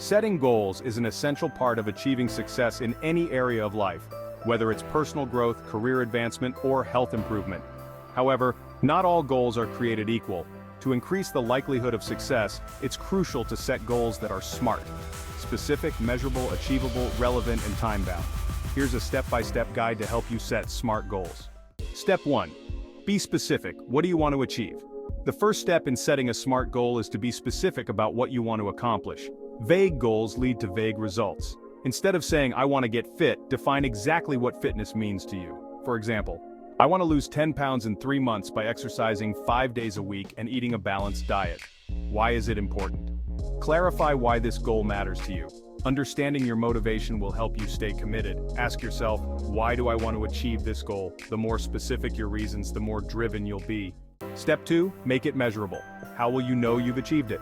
Setting goals is an essential part of achieving success in any area of life, whether it's personal growth, career advancement, or health improvement. However, not all goals are created equal. To increase the likelihood of success, it's crucial to set goals that are SMART: specific, measurable, achievable, relevant, and time-bound. Here's a step-by-step guide to help you set SMART goals. Step 1. Be specific. What do you want to achieve? The first step in setting a SMART goal is to be specific about what you want to accomplish. Vague goals lead to vague results. Instead of saying, "I want to get fit," define exactly what fitness means to you. For example, I want to lose 10 pounds in 3 months by exercising 5 days a week and eating a balanced diet. Why is it important? Clarify why this goal matters to you. Understanding your motivation will help you stay committed. Ask yourself, why do I want to achieve this goal? The more specific your reasons, the more driven you'll be. Step 2, make it measurable. How will you know you've achieved it?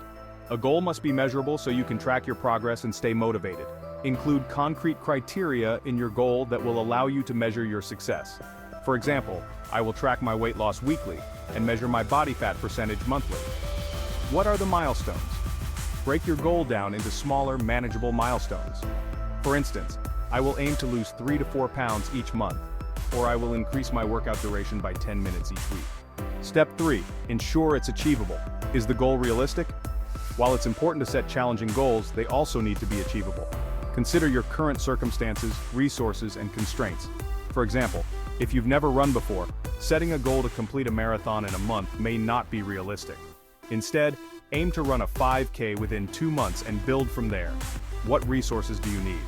A goal must be measurable so you can track your progress and stay motivated. Include concrete criteria in your goal that will allow you to measure your success. For example, I will track my weight loss weekly and measure my body fat percentage monthly. What are the milestones? Break your goal down into smaller, manageable milestones. For instance, I will aim to lose 3 to 4 pounds each month, or I will increase my workout duration by 10 minutes each week. Step 3. Ensure it's achievable. Is the goal realistic? While it's important to set challenging goals, they also need to be achievable. Consider your current circumstances, resources, and constraints. For example, if you've never run before, setting a goal to complete a marathon in a month may not be realistic. Instead, aim to run a 5K within 2 months and build from there. What resources do you need?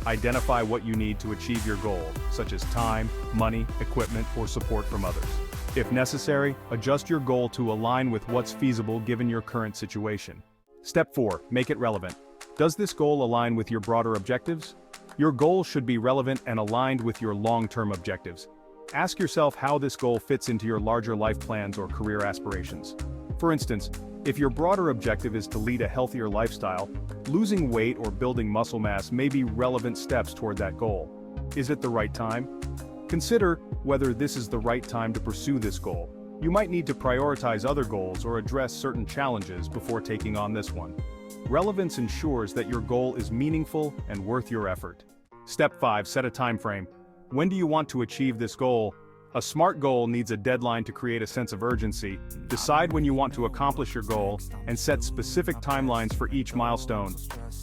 Identify what you need to achieve your goal, such as time, money, equipment, or support from others. If necessary, adjust your goal to align with what's feasible given your current situation. Step 4. Make it relevant. Does this goal align with your broader objectives? Your goal should be relevant and aligned with your long-term objectives. Ask yourself how this goal fits into your larger life plans or career aspirations. For instance, if your broader objective is to lead a healthier lifestyle, losing weight or building muscle mass may be relevant steps toward that goal. Is it the right time? Consider whether this is the right time to pursue this goal. You might need to prioritize other goals or address certain challenges before taking on this one. Relevance ensures that your goal is meaningful and worth your effort. Step 5. Set a time frame. When do you want to achieve this goal? A SMART goal needs a deadline to create a sense of urgency. Decide when you want to accomplish your goal and set specific timelines for each milestone.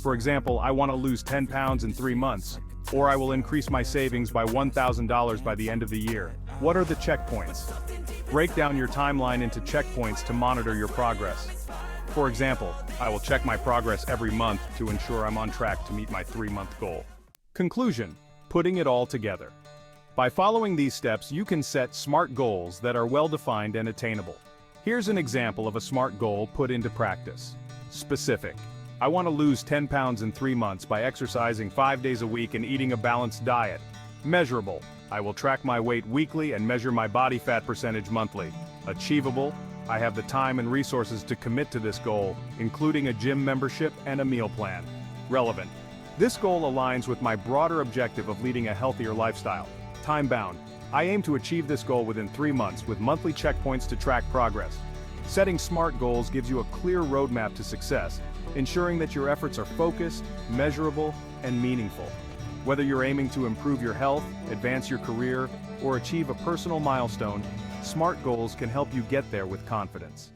For example, I want to lose 10 pounds in 3 months, or I will increase my savings by $1,000 by the end of the year. What are the checkpoints? Break down your timeline into checkpoints to monitor your progress. For example, I will check my progress every month to ensure I'm on track to meet my 3-month goal. Conclusion: putting it all together. By following these steps, you can set SMART goals that are well-defined and attainable. Here's an example of a SMART goal put into practice. Specific. I want to lose 10 pounds in 3 months by exercising 5 days a week and eating a balanced diet. Measurable. I will track my weight weekly and measure my body fat percentage monthly. Achievable. I have the time and resources to commit to this goal, including a gym membership and a meal plan. Relevant. This goal aligns with my broader objective of leading a healthier lifestyle. Time-bound. I aim to achieve this goal within 3 months with monthly checkpoints to track progress. Setting SMART goals gives you a clear roadmap to success, ensuring that your efforts are focused, measurable, and meaningful. Whether you're aiming to improve your health, advance your career, or achieve a personal milestone, SMART goals can help you get there with confidence.